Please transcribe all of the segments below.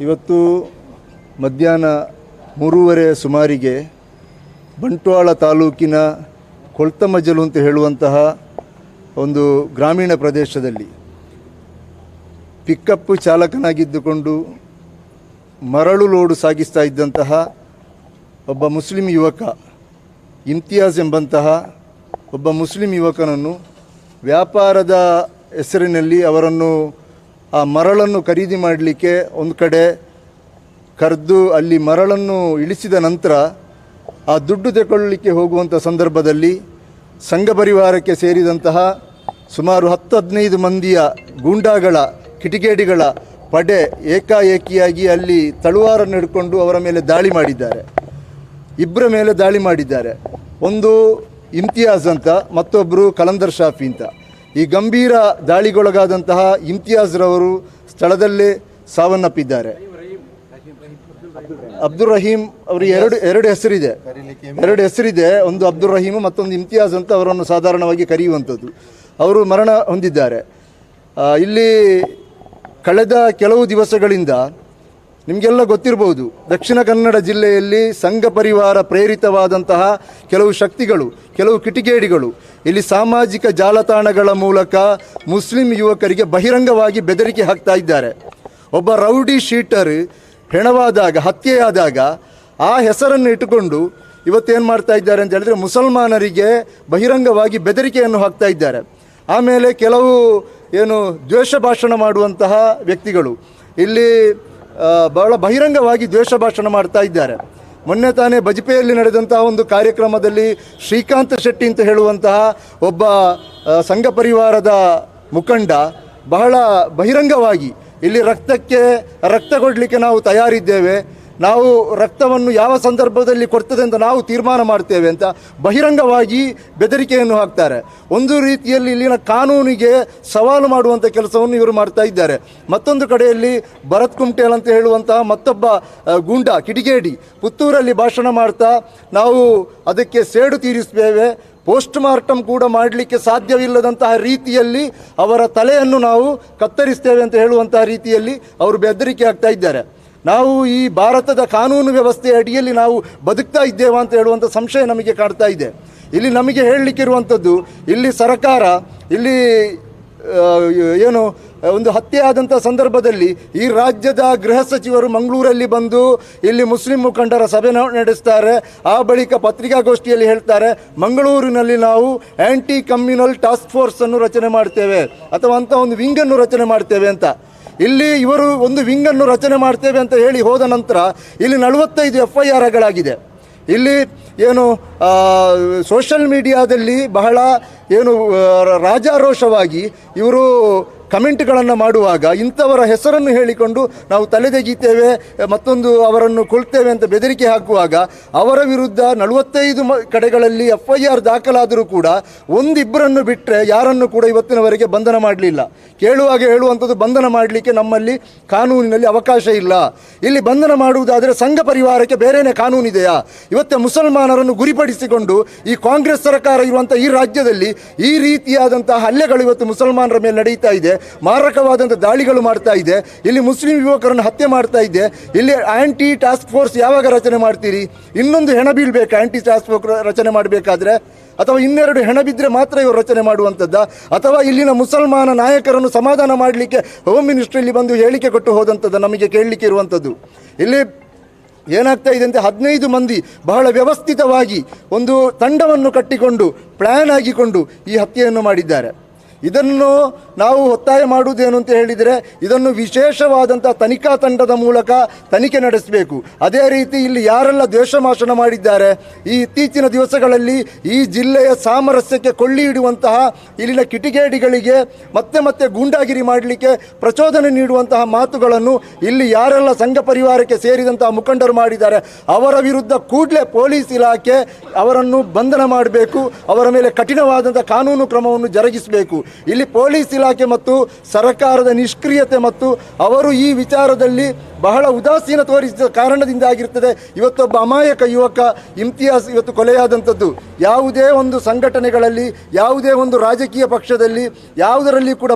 ಇವತ್ತು ಮಧ್ಯಾಹ್ನ 3:30 ಸುಮಾರಿಗೆ ಬಂಟ್ವಾಳ ತಾಲೂಕಿನ ಕೊಳ್ತಮಜಲು ಅಂತ ಹೇಳುವಂತಹ ಒಂದು ಗ್ರಾಮೀಣ ಪ್ರದೇಶದಲ್ಲಿ ಪಿಕಪ್ ಚಾಲಕನಾಗಿದ್ದುಕೊಂಡು ಮರಳು ಲೋಡು ಸಾಗಿಸ್ತಾ ಇದ್ದಂತಹ ಒಬ್ಬ ಮುಸ್ಲಿಂ ಯುವಕ ಇಮ್ತಿಯಾಜ್ ಎಂಬಂತಹ ಒಬ್ಬ ಮುಸ್ಲಿಂ ಯುವಕನನ್ನು ವ್ಯಾಪಾರದ ಹೆಸರಿನಲ್ಲಿ ಅವರನ್ನು ಆ ಮರಳನ್ನು ಖರೀದಿ ಮಾಡಲಿಕ್ಕೆ ಒಂದು ಕಡೆ ಕರೆದು ಅಲ್ಲಿ ಮರಳನ್ನು ಇಳಿಸಿದ ನಂತರ ಆ ದುಡ್ಡು ತಗೊಳ್ಳಲಿಕ್ಕೆ ಹೋಗುವಂಥ ಸಂದರ್ಭದಲ್ಲಿ ಸಂಘ ಪರಿವಾರಕ್ಕೆ ಸೇರಿದಂತಹ ಸುಮಾರು 10-15 ಮಂದಿಯ ಗೂಂಡಾಗಳ ಕಿಟಿಗೇಡಿಗಳ ಪಡೆ ಏಕಾಏಕಿಯಾಗಿ ಅಲ್ಲಿ ತಳುವಾರನ್ನು ಹಿಡ್ಕೊಂಡು ಅವರ ಮೇಲೆ ದಾಳಿ ಮಾಡಿದ್ದಾರೆ. ಇಬ್ಬರ ಮೇಲೆ ದಾಳಿ ಮಾಡಿದ್ದಾರೆ. ಒಂದು ಇಮ್ತಿಯಾಜ್ ಅಂತ, ಮತ್ತೊಬ್ಬರು ಕಲಂದರ್ ಶಾಫಿ ಅಂತ. ಈ ಗಂಭೀರ ದಾಳಿಗೊಳಗಾದಂತಹ ಇಮ್ತಿಯಾಜ್ರವರು ಸ್ಥಳದಲ್ಲೇ ಸಾವನ್ನಪ್ಪಿದ್ದಾರೆ. ಅಬ್ದುಲ್ ರಹೀಂ ಅವರಿಗೆ ಎರಡು ಹೆಸರಿದೆ. ಒಂದು ಅಬ್ದುಲ್ ರಹೀಮ್, ಮತ್ತೊಂದು ಇಮ್ತಿಯಾಜ್ ಅಂತ ಅವರನ್ನು ಸಾಧಾರಣವಾಗಿ ಕರೆಯುವಂಥದ್ದು. ಅವರು ಮರಣ ಹೊಂದಿದ್ದಾರೆ. ಇಲ್ಲಿ ಕಳೆದ ಕೆಲವು ದಿವಸಗಳಿಂದ ನಿಮಗೆಲ್ಲ ಗೊತ್ತಿರಬಹುದು, ದಕ್ಷಿಣ ಕನ್ನಡ ಜಿಲ್ಲೆಯಲ್ಲಿ ಸಂಘ ಪರಿವಾರ ಪ್ರೇರಿತವಾದಂತಹ ಕೆಲವು ಶಕ್ತಿಗಳು, ಕೆಲವು ಕಿಟಿಗೇಡಿಗಳು ಇಲ್ಲಿ ಸಾಮಾಜಿಕ ಜಾಲತಾಣಗಳ ಮೂಲಕ ಮುಸ್ಲಿಂ ಯುವಕರಿಗೆ ಬಹಿರಂಗವಾಗಿ ಬೆದರಿಕೆ ಹಾಕ್ತಾ ಇದ್ದಾರೆ. ಒಬ್ಬ ರೌಡಿ ಶೀಟರ್ ಹೆಣವಾದಾಗ, ಹತ್ಯೆಯಾದಾಗ ಆ ಹೆಸರನ್ನು ಇಟ್ಟುಕೊಂಡು ಇವತ್ತೇನು ಮಾಡ್ತಾ ಇದ್ದಾರೆ ಅಂತ ಹೇಳಿದ್ರೆ ಮುಸಲ್ಮಾನರಿಗೆ ಬಹಿರಂಗವಾಗಿ ಬೆದರಿಕೆಯನ್ನು ಹಾಕ್ತಾ ಇದ್ದಾರೆ. ಆಮೇಲೆ ಕೆಲವು ದ್ವೇಷ ಭಾಷಣ ಮಾಡುವಂತಹ ವ್ಯಕ್ತಿಗಳು ಇಲ್ಲಿ ಬಹಳ ಬಹಿರಂಗವಾಗಿ ದ್ವೇಷ ಭಾಷಣ ಮಾಡ್ತಾ ಇದ್ದಾರೆ. ಮೊನ್ನೆ ತಾನೇ ಬಜ್ಪೆಯಲ್ಲಿ ನಡೆದಂತಹ ಒಂದು ಕಾರ್ಯಕ್ರಮದಲ್ಲಿ ಶ್ರೀಕಾಂತ್ ಶೆಟ್ಟಿ ಅಂತ ಹೇಳುವಂತಹ ಒಬ್ಬ ಸಂಘ ಪರಿವಾರದ ಮುಖಂಡ ಬಹಳ ಬಹಿರಂಗವಾಗಿ ಇಲ್ಲಿ ರಕ್ತ ಕೊಡಲಿಕ್ಕೆ ನಾವು ತಯಾರಿದ್ದೇವೆ, ನಾವು ರಕ್ತವನ್ನು ಯಾವ ಸಂದರ್ಭದಲ್ಲಿ ಕೊಡ್ತದೆ ಅಂತ ನಾವು ತೀರ್ಮಾನ ಮಾಡ್ತೇವೆ ಅಂತ ಬಹಿರಂಗವಾಗಿ ಬೆದರಿಕೆಯನ್ನು ಹಾಕ್ತಾರೆ. ಒಂದು ರೀತಿಯಲ್ಲಿ ಇಲ್ಲಿನ ಕಾನೂನಿಗೆ ಸವಾಲು ಮಾಡುವಂಥ ಕೆಲಸವನ್ನು ಇವರು ಮಾಡ್ತಾ ಇದ್ದಾರೆ. ಮತ್ತೊಂದು ಕಡೆಯಲ್ಲಿ ಭರತ್ ಕುಮ್ಟೇಲ್ ಅಂತ ಹೇಳುವಂತಹ ಮತ್ತೊಬ್ಬ ಗೂಂಡ ಕಿಡಿಗೇಡಿ ಪುತ್ತೂರಲ್ಲಿ ಭಾಷಣ ಮಾಡ್ತಾ ನಾವು ಅದಕ್ಕೆ ಸೇಡು ತೀರಿಸ್ತೇವೆ, ಪೋಸ್ಟ್ ಮಾರ್ಟಮ್ ಕೂಡ ಮಾಡಲಿಕ್ಕೆ ಸಾಧ್ಯವಿಲ್ಲದಂತಹ ರೀತಿಯಲ್ಲಿ ಅವರ ತಲೆಯನ್ನು ನಾವು ಕತ್ತರಿಸ್ತೇವೆ ಅಂತ ಹೇಳುವಂತಹ ರೀತಿಯಲ್ಲಿ ಅವರು ಬೆದರಿಕೆ ಆಗ್ತಾ ಇದ್ದಾರೆ. ನಾವು ಈ ಭಾರತದ ಕಾನೂನು ವ್ಯವಸ್ಥೆಯ ಅಡಿಯಲ್ಲಿ ನಾವು ಬದುಕ್ತಾ ಇದ್ದೇವಾ ಅಂತ ಹೇಳುವಂಥ ಸಂಶಯ ನಮಗೆ ಕಾಡ್ತಾ ಇದೆ. ಇಲ್ಲಿ ನಮಗೆ ಹೇಳಲಿಕ್ಕಿರುವಂಥದ್ದು, ಇಲ್ಲಿ ಸರ್ಕಾರ ಇಲ್ಲಿ ಒಂದು ಹತ್ಯೆ ಆದಂಥ ಸಂದರ್ಭದಲ್ಲಿ ಈ ರಾಜ್ಯದ ಗೃಹ ಸಚಿವರು ಮಂಗಳೂರಲ್ಲಿ ಬಂದು ಇಲ್ಲಿ ಮುಸ್ಲಿಂ ಮುಖಂಡರ ಸಭೆ ನಡೆಸ್ತಾರೆ. ಆ ಬಳಿಕ ಪತ್ರಿಕಾಗೋಷ್ಠಿಯಲ್ಲಿ ಹೇಳ್ತಾರೆ, ಮಂಗಳೂರಿನಲ್ಲಿ ನಾವು ಆ್ಯಂಟಿ ಕಮ್ಯುನಲ್ ಟಾಸ್ಕ್ ಫೋರ್ಸನ್ನು ರಚನೆ ಮಾಡ್ತೇವೆ ಅಥವಾ ಅಂತ ಒಂದು ವಿಂಗನ್ನು ರಚನೆ ಮಾಡ್ತೇವೆ ಅಂತ. ಇಲ್ಲಿ ಇವರು ಒಂದು ವಿಂಗನ್ನು ರಚನೆ ಮಾಡ್ತೇವೆ ಅಂತ ಹೇಳಿ ಹೋದ ನಂತರ ಇಲ್ಲಿ 45 FIRಗಳಾಗಿದೆ. ಇಲ್ಲಿ ಸೋಷಲ್ ಮೀಡಿಯಾದಲ್ಲಿ ಬಹಳ ರಾಜಾರೋಷವಾಗಿ ಇವರು ಕಮೆಂಟ್ಗಳನ್ನು ಮಾಡುವಾಗ ಇಂಥವರ ಹೆಸರನ್ನು ಹೇಳಿಕೊಂಡು ನಾವು ತಲೆದೆಗೀತೇವೆ, ಮತ್ತೊಂದು ಅವರನ್ನು ಕೊಲ್ತೇವೆ ಅಂತ ಬೆದರಿಕೆ ಹಾಕುವಾಗ ಅವರ ವಿರುದ್ಧ 45 ಕಡೆಗಳಲ್ಲಿ FIR ದಾಖಲಾದರೂ ಕೂಡ ಒಂದಿಬ್ಬರನ್ನು ಬಿಟ್ಟರೆ ಯಾರನ್ನು ಕೂಡ ಇವತ್ತಿನವರೆಗೆ ಬಂಧನ ಮಾಡಲಿಲ್ಲ. ಕೇಳುವಾಗ ಹೇಳುವಂಥದ್ದು, ಬಂಧನ ಮಾಡಲಿಕ್ಕೆ ನಮ್ಮಲ್ಲಿ ಕಾನೂನಿನಲ್ಲಿ ಅವಕಾಶ ಇಲ್ಲ. ಇಲ್ಲಿ ಬಂಧನ ಮಾಡುವುದಾದರೆ ಸಂಘ ಪರಿವಾರಕ್ಕೆ ಬೇರೆಯೇ ಕಾನೂನಿದೆಯಾ? ಇವತ್ತೇ ಮುಸಲ್ಮಾನರನ್ನು ಗುರಿಪಡಿಸಿಕೊಂಡು ಈ ಕಾಂಗ್ರೆಸ್ ಸರ್ಕಾರ ಇರುವಂಥ ಈ ರಾಜ್ಯದಲ್ಲಿ ಈ ರೀತಿಯಾದಂತಹ ಹಲ್ಲೆಗಳು ಇವತ್ತು ಮುಸಲ್ಮಾನರ ಮೇಲೆ ನಡೀತಾ ಇದೆ. ಮಾರಕವಾದಂಥ ದಾಳಿಗಳು ಮಾಡ್ತಾ ಇದೆ. ಇಲ್ಲಿ ಮುಸ್ಲಿಂ ಯುವಕರನ್ನು ಹತ್ಯೆ ಮಾಡ್ತಾ ಇದೆ. ಇಲ್ಲಿ ಆ್ಯಂಟಿ ಟಾಸ್ಕ್ ಫೋರ್ಸ್ ಯಾವಾಗ ರಚನೆ ಮಾಡ್ತೀರಿ? ಇನ್ನೊಂದು ಹೆಣ ಬೀಳ್ಬೇಕು ಆ್ಯಂಟಿ ಟಾಸ್ಕ್ ಫೋರ್ಸ್ ರಚನೆ ಮಾಡಬೇಕಾದ್ರೆ? ಅಥವಾ ಇನ್ನೆರಡು ಹೆಣ ಬಿದ್ದರೆ ಮಾತ್ರ ಇವರು ರಚನೆ ಮಾಡುವಂಥದ್ದ? ಅಥವಾ ಇಲ್ಲಿನ ಮುಸಲ್ಮಾನ ನಾಯಕರನ್ನು ಸಮಾಧಾನ ಮಾಡಲಿಕ್ಕೆ ಹೋಮ್ ಮಿನಿಸ್ಟ್ರಿಯಲ್ಲಿ ಬಂದು ಹೇಳಿಕೆ ಕೊಟ್ಟು ಹೋದಂಥದ್ದು ನಮಗೆ ಕೇಳಲಿಕ್ಕೆ ಇರುವಂಥದ್ದು. ಇಲ್ಲಿ ಏನಾಗ್ತಾ ಇದೆ ಅಂತ 15 ಮಂದಿ ಬಹಳ ವ್ಯವಸ್ಥಿತವಾಗಿ ಒಂದು ತಂಡವನ್ನು ಕಟ್ಟಿಕೊಂಡು ಪ್ಲ್ಯಾನ್ ಆಗಿಕೊಂಡು ಈ ಹತ್ಯೆಯನ್ನು ಮಾಡಿದ್ದಾರೆ. ಇದನ್ನು ನಾವು ಒತ್ತಾಯ ಮಾಡುವುದೇನು ಅಂತ ಹೇಳಿದರೆ, ಇದನ್ನು ವಿಶೇಷವಾದಂಥ ತನಿಖಾ ತಂಡದ ಮೂಲಕ ತನಿಖೆ ನಡೆಸಬೇಕು. ಅದೇ ರೀತಿ ಇಲ್ಲಿ ಯಾರೆಲ್ಲ ದ್ವೇಷ ಭಾಷಣ ಮಾಡಿದ್ದಾರೆ, ಈ ಇತ್ತೀಚಿನ ದಿವಸಗಳಲ್ಲಿ ಈ ಜಿಲ್ಲೆಯ ಸಾಮರಸ್ಯಕ್ಕೆ ಕೊಳ್ಳಿ ಇಡುವಂತಹ ಇಲ್ಲಿನ ಕಿಟಿಗೇಡಿಗಳಿಗೆ ಮತ್ತೆ ಗೂಂಡಾಗಿರಿ ಮಾಡಲಿಕ್ಕೆ ಪ್ರಚೋದನೆ ನೀಡುವಂತಹ ಮಾತುಗಳನ್ನು ಇಲ್ಲಿ ಯಾರೆಲ್ಲ ಸಂಘ ಪರಿವಾರಕ್ಕೆ ಸೇರಿದಂತಹ ಮುಖಂಡರು ಮಾಡಿದ್ದಾರೆ ಅವರ ವಿರುದ್ಧ ಕೂಡಲೇ ಪೊಲೀಸ್ ಇಲಾಖೆ ಅವರನ್ನು ಬಂಧನ ಮಾಡಬೇಕು, ಅವರ ಮೇಲೆ ಕಠಿಣವಾದಂಥ ಕಾನೂನು ಕ್ರಮವನ್ನು ಜರುಗಿಸಬೇಕು. ಇಲ್ಲಿ ಪೊಲೀಸ್ ಇಲಾಖೆ ಮತ್ತು ಸರ್ಕಾರದ ನಿಷ್ಕ್ರಿಯತೆ ಮತ್ತು ಅವರು ಈ ವಿಚಾರದಲ್ಲಿ ಬಹಳ ಉದಾಸೀನ ತೋರಿಸಿದ ಕಾರಣದಿಂದ ಆಗಿರ್ತದೆ ಇವತ್ತೊಬ್ಬ ಅಮಾಯಕ ಯುವಕ ಇಮ್ತಿಯಾಸ್ ಇವತ್ತು ಕೊಲೆಯಾದಂಥದ್ದು. ಯಾವುದೇ ಒಂದು ಸಂಘಟನೆಗಳಲ್ಲಿ, ಯಾವುದೇ ಒಂದು ರಾಜಕೀಯ ಪಕ್ಷದಲ್ಲಿ ಯಾವುದರಲ್ಲಿ ಕೂಡ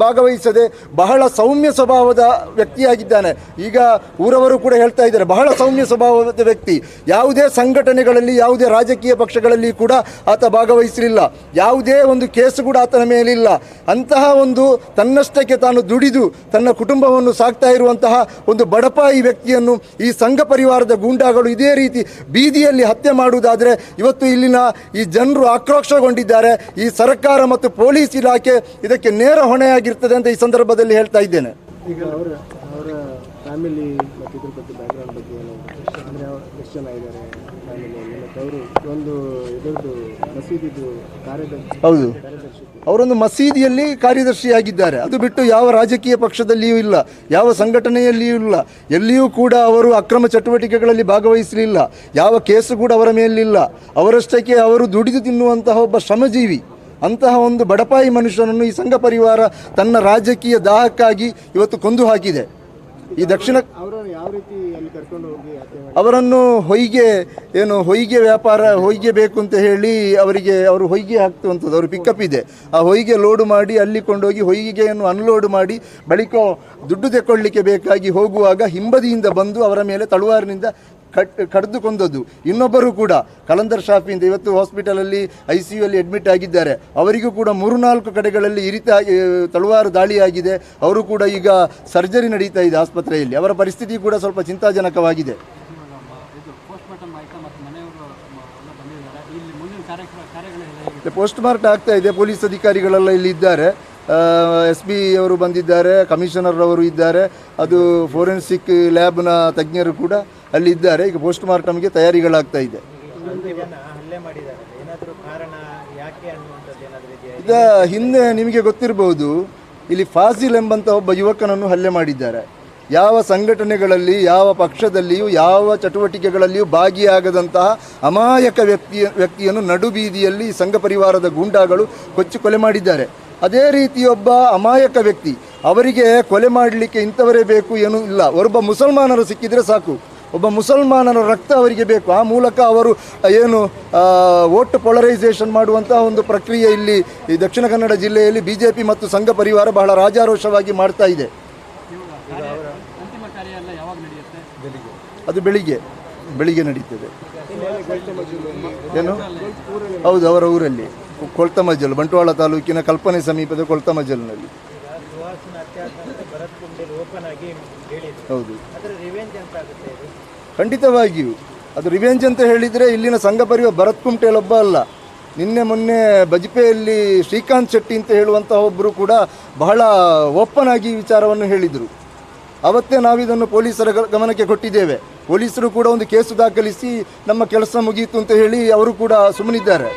ಭಾಗವಹಿಸದೆ ಬಹಳ ಸೌಮ್ಯ ಸ್ವಭಾವದ ವ್ಯಕ್ತಿಯಾಗಿದ್ದಾನೆ. ಈಗ ಊರವರು ಕೂಡ ಹೇಳ್ತಾ ಇದ್ದಾರೆ, ಬಹಳ ಸೌಮ್ಯ ಸ್ವಭಾವದ ವ್ಯಕ್ತಿ. ಯಾವುದೇ ಸಂಘಟನೆಗಳಲ್ಲಿ, ಯಾವುದೇ ರಾಜಕೀಯ ಪಕ್ಷಗಳಲ್ಲಿ ಕೂಡ ಆತ ಭಾಗವಹಿಸಲಿಲ್ಲ. ಯಾವುದೇ ಒಂದು ಕೇಸು ಕೂಡ ಆತನ ಮೇಲಿಲ್ಲ. ಅಂತಹ ಒಂದು ತನ್ನಷ್ಟಕ್ಕೆ ತಾನು ದುಡಿದು ತನ್ನ ಕುಟುಂಬವನ್ನು ಸಾಕ್ತಾ ಇರುವಂತಹ ಒಂದು ಬಡಪಾಯಿ ವ್ಯಕ್ತಿಯನ್ನು ಈ ಸಂಘ ಪರಿವಾರದ ಗೂಂಡಾಗಳು ಇದೇ ರೀತಿ ಬೀದಿಯಲ್ಲಿ ಹತ್ಯೆ ಮಾಡುವುದಾದರೆ ಇವತ್ತು ಇಲ್ಲಿನ ಈ ಜನರು ಆಕ್ರೋಶಗೊಂಡಿದ್ದಾರೆ. ಈ ಸರ್ಕಾರ ಮತ್ತು ಪೊಲೀಸ್ ಇಲಾಖೆ ಇದಕ್ಕೆ ನೇರ ಹೊಣೆಯಾಗಿರ್ತದೆ ಅಂತ ಈ ಸಂದರ್ಭದಲ್ಲಿ ಹೇಳ್ತಾ ಇದ್ದೇನೆ. ಈಗ ಅವರ ಫ್ಯಾಮಿಲಿ ಮತ್ತು ಇದ್ರ ಬಗ್ಗೆ ಬ್ಯಾಕ್ಗ್ರೌಂಡ್ ಬಗ್ಗೆ ಅಂದರೆ ಎಷ್ಟು ಜನ ಇದ್ದಾರೆ ಫ್ಯಾಮಿಲಿಯಲ್ಲಿ, ಮತ್ತು ಅವರು ಒಂದು ಇದರದ್ದು ಮಸೀದಿದು ಕಾರ್ಯದರ್ಶಿ. ಹೌದು, ಅವರೊಂದು ಮಸೀದಿಯಲ್ಲಿ ಕಾರ್ಯದರ್ಶಿಯಾಗಿದ್ದಾರೆ. ಅದು ಬಿಟ್ಟು ಯಾವ ರಾಜಕೀಯ ಪಕ್ಷದಲ್ಲಿಯೂ ಇಲ್ಲ, ಯಾವ ಸಂಘಟನೆಯಲ್ಲಿಯೂ ಇಲ್ಲ, ಎಲ್ಲಿಯೂ ಕೂಡ ಅವರು ಅಕ್ರಮ ಚಟುವಟಿಕೆಗಳಲ್ಲಿ ಭಾಗವಹಿಸಲಿಲ್ಲ. ಯಾವ ಕೇಸು ಕೂಡ ಅವರ ಮೇಲಿಲ್ಲ. ಅವರಷ್ಟಕ್ಕೆ ಅವರು ದುಡಿದು ತಿನ್ನುವಂತಹ ಒಬ್ಬ ಶ್ರಮಜೀವಿ. ಅಂತಹ ಒಂದು ಬಡಪಾಯಿ ಮನುಷ್ಯನನ್ನು ಈ ಸಂಘ ಪರಿವಾರ ತನ್ನ ರಾಜಕೀಯ ದಾಹಕ್ಕಾಗಿ ಇವತ್ತು ಕೊಂದು ಹಾಕಿದೆ. ಈ ದಕ್ಷಿಣ ಅವರನ್ನು ಹೊಯ್ಗೆ ವ್ಯಾಪಾರ, ಹೊಯ್ಗೆ ಬೇಕು ಅಂತ ಹೇಳಿ ಅವರು ಹೊಯ್ಗೆ ಹಾಕ್ತುವಂಥದ್ದು, ಅವರು ಪಿಕಪ್ ಇದೆ, ಆ ಹೊಯ್ಗೆ ಲೋಡು ಮಾಡಿ ಅಲ್ಲಿ ಕೊಂಡೋಗಿ ಹೊಯ್ಗೆಯನ್ನು ಅನ್ಲೋಡ್ ಮಾಡಿ ಬಳಿಕ ದುಡ್ಡು ತೆಕ್ಕೊಳ್ಳಿಕ್ಕೆ ಬೇಕಾಗಿ ಹೋಗುವಾಗ ಹಿಂಬದಿಯಿಂದ ಬಂದು ಅವರ ಮೇಲೆ ತಳುವಾರಿನಿಂದ ಕಡಿದು ಕೊಂದದ್ದು. ಇನ್ನೊಬ್ಬರು ಕೂಡ ಕಲಂದರ್ ಶಾಫಿಯಿಂದ ಇವತ್ತು ಹಾಸ್ಪಿಟಲಲ್ಲಿ ICU ಅಲ್ಲಿ ಅಡ್ಮಿಟ್ ಆಗಿದ್ದಾರೆ. ಅವರಿಗೂ ಕೂಡ 3-4 ಕಡೆಗಳಲ್ಲಿ ತಳುವಾರು ದಾಳಿಯಾಗಿದೆ. ಅವರು ಕೂಡ ಈಗ ಸರ್ಜರಿ ನಡೀತಾ ಇದೆ ಆಸ್ಪತ್ರೆಯಲ್ಲಿ. ಅವರ ಪರಿಸ್ಥಿತಿ ಕೂಡ ಸ್ವಲ್ಪ ಚಿಂತಾಜನಕವಾಗಿದೆ. ಪೋಸ್ಟ್ ಮಾರ್ಟಮ್ ಆಗ್ತಾ ಇದೆ. ಪೊಲೀಸ್ ಅಧಿಕಾರಿಗಳೆಲ್ಲ ಇಲ್ಲಿ ಇದ್ದಾರೆ. SP ಅವರು ಬಂದಿದ್ದಾರೆ, ಕಮಿಷನರ್ ಅವರು ಇದ್ದಾರೆ, ಅದು ಫೋರೆನ್ಸಿಕ್ ಲ್ಯಾಬ್ನ ತಜ್ಞರು ಕೂಡ ಅಲ್ಲಿ ಇದ್ದಾರೆ. ಈಗ ಪೋಸ್ಟ್ ಮಾರ್ಟಮ್ಗೆ ತಯಾರಿಗಳಾಗ್ತಾ ಇದೆ. ಈಗ ಹಿಂದೆ ನಿಮಗೆ ಗೊತ್ತಿರಬಹುದು, ಇಲ್ಲಿ ಫಾಸಿಲ್ ಎಂಬಂಥ ಒಬ್ಬ ಯುವಕನನ್ನು ಹಲ್ಲೆ ಮಾಡಿದ್ದಾರೆ. ಯಾವ ಸಂಘಟನೆಗಳಲ್ಲಿ, ಯಾವ ಪಕ್ಷದಲ್ಲಿಯೂ, ಯಾವ ಚಟುವಟಿಕೆಗಳಲ್ಲಿಯೂ ಭಾಗಿಯಾಗದಂತಹ ಅಮಾಯಕ ವ್ಯಕ್ತಿಯನ್ನು ನಡುಬೀದಿಯಲ್ಲಿ ಸಂಘ ಪರಿವಾರದ ಗೂಂಡಾಗಳು ಕೊಚ್ಚಿ ಕೊಲೆ ಮಾಡಿದ್ದಾರೆ. ಅದೇ ರೀತಿ ಒಬ್ಬ ಅಮಾಯಕ ವ್ಯಕ್ತಿ, ಅವರಿಗೆ ಕೊಲೆ ಮಾಡಲಿಕ್ಕೆ ಇಂಥವರೇ ಬೇಕು ಏನೂ ಇಲ್ಲ. ಒಬ್ಬ ಮುಸಲ್ಮಾನರು ಸಿಕ್ಕಿದರೆ ಸಾಕು, ಒಬ್ಬ ಮುಸಲ್ಮಾನರ ರಕ್ತ ಅವರಿಗೆ ಬೇಕು. ಆ ಮೂಲಕ ಅವರು ವೋಟ್ ಪೊಲರೈಸೇಷನ್ ಮಾಡುವಂತಹ ಒಂದು ಪ್ರಕ್ರಿಯೆ ಇಲ್ಲಿ ಈ ದಕ್ಷಿಣ ಕನ್ನಡ ಜಿಲ್ಲೆಯಲ್ಲಿ BJP ಮತ್ತು ಸಂಘ ಪರಿವಾರ ಬಹಳ ರಾಜಾರೋಷವಾಗಿ ಮಾಡ್ತಾ ಇದೆ. ಅದು ಬೆಳಿಗ್ಗೆ ನಡೀತದೆ. ಏನು? ಹೌದು, ಅವರ ಊರಲ್ಲಿ ಕೊಳ್ತಮಜಲ್, ಬಂಟ್ವಾಳ ತಾಲೂಕಿನ ಕಲ್ಪನೆ ಸಮೀಪದ ಕೊಳ್ತಮಜಲ್ನಲ್ಲಿ. ಹೌದು, ಖಂಡಿತವಾಗಿಯೂ ಅದು ರಿವೆಂಜ್ ಅಂತ ಹೇಳಿದರೆ ಇಲ್ಲಿನ ಸಂಘ ಪರಿವಾರ ಭರತ್ ಕುಮಟೇಲೊಬ್ಬ ಅಲ್ಲ. ನಿನ್ನೆ ಮೊನ್ನೆ ಬಜ್ಪೆಯಲ್ಲಿ ಶ್ರೀಕಾಂತ್ ಶೆಟ್ಟಿ ಅಂತ ಹೇಳುವಂತಹ ಒಬ್ಬರು ಕೂಡ ಬಹಳ ಓಪನ್ ಆಗಿ ವಿಚಾರವನ್ನು ಹೇಳಿದರು. ಅವತ್ತೇ ನಾವಿದನ್ನು ಪೊಲೀಸರ ಗಮನಕ್ಕೆ ಕೊಟ್ಟಿದ್ದೇವೆ. ಪೊಲೀಸರು ಕೂಡ ಒಂದು ಕೇಸು ದಾಖಲಿಸಿ ನಮ್ಮ ಕೆಲಸ ಮುಗಿಯಿತು ಅಂತ ಹೇಳಿ ಅವರು ಕೂಡ ಸುಮ್ಮನಿದ್ದಾರೆ.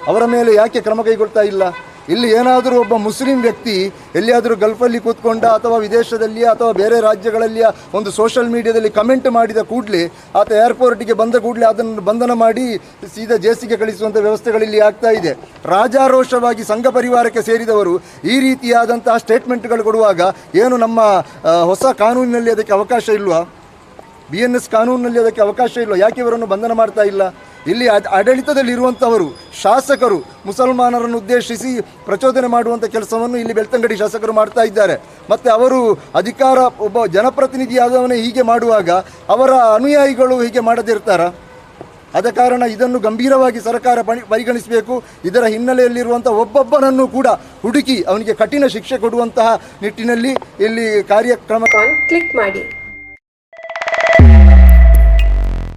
ಅವರ ಮೇಲೆ ಯಾಕೆ ಕ್ರಮ ಕೈಗೊಳ್ತಾ ಇಲ್ಲ? ಇಲ್ಲಿ ಏನಾದರೂ ಒಬ್ಬ ಮುಸ್ಲಿಂ ವ್ಯಕ್ತಿ ಎಲ್ಲಿಯಾದರೂ ಗಲ್ಫಲ್ಲಿ ಕೂತ್ಕೊಂಡ ಅಥವಾ ವಿದೇಶದಲ್ಲಿಯ ಅಥವಾ ಬೇರೆ ರಾಜ್ಯಗಳಲ್ಲಿಯ ಒಂದು ಸೋಷಿಯಲ್ ಮೀಡಿಯಾದಲ್ಲಿ ಕಮೆಂಟ್ ಮಾಡಿದ ಕೂಡಲೇ ಆತ ಏರ್ಪೋರ್ಟಿಗೆ ಬಂದ ಕೂಡಲೇ ಅದನ್ನು ಬಂಧನ ಮಾಡಿ ಸೀದಾ ಜೇಸಿಗೆ ಕಳಿಸುವಂಥ ವ್ಯವಸ್ಥೆಗಳಿಲ್ಲಿ ಆಗ್ತಾ ಇದೆ. ರಾಜಾರೋಷವಾಗಿ ಸಂಘ ಪರಿವಾರಕ್ಕೆ ಸೇರಿದವರು ಈ ರೀತಿಯಾದಂತಹ ಸ್ಟೇಟ್ಮೆಂಟ್ಗಳು ಕೊಡುವಾಗ ಏನು ನಮ್ಮ ಹೊಸ ಕಾನೂನಿನಲ್ಲಿ ಅದಕ್ಕೆ ಅವಕಾಶ ಇಲ್ವಾ? BNS ಕಾನೂನಿನಲ್ಲಿ ಅದಕ್ಕೆ ಅವಕಾಶ ಇಲ್ವಾ? ಯಾಕೆ ಇವರನ್ನು ಬಂಧನ ಮಾಡ್ತಾ ಇಲ್ಲ? ಇಲ್ಲಿ ಆಡಳಿತದಲ್ಲಿರುವಂಥವರು ಶಾಸಕರು ಮುಸಲ್ಮಾನರನ್ನು ಉದ್ದೇಶಿಸಿ ಪ್ರಚೋದನೆ ಮಾಡುವಂಥ ಕೆಲಸವನ್ನು ಇಲ್ಲಿ ಬೆಳ್ತಂಗಡಿ ಶಾಸಕರು ಮಾಡ್ತಾ ಇದ್ದಾರೆ. ಮತ್ತು ಅವರು ಅಧಿಕಾರ, ಒಬ್ಬ ಜನಪ್ರತಿನಿಧಿಯಾದವನೇ ಹೀಗೆ ಮಾಡುವಾಗ ಅವರ ಅನುಯಾಯಿಗಳು ಹೀಗೆ ಮಾಡದಿರ್ತಾರ? ಆದ ಕಾರಣ ಇದನ್ನು ಗಂಭೀರವಾಗಿ ಸರ್ಕಾರ ಪರಿಗಣಿಸಬೇಕು. ಇದರ ಹಿನ್ನೆಲೆಯಲ್ಲಿರುವಂಥ ಒಬ್ಬೊಬ್ಬನನ್ನು ಕೂಡ ಹುಡುಕಿ ಅವನಿಗೆ ಕಠಿಣ ಶಿಕ್ಷೆ ಕೊಡುವಂತಹ ನಿಟ್ಟಿನಲ್ಲಿ ಇಲ್ಲಿ ಕಾರ್ಯಕ್ರಮ ಕ್ಲಿಕ್ ಮಾಡಿ.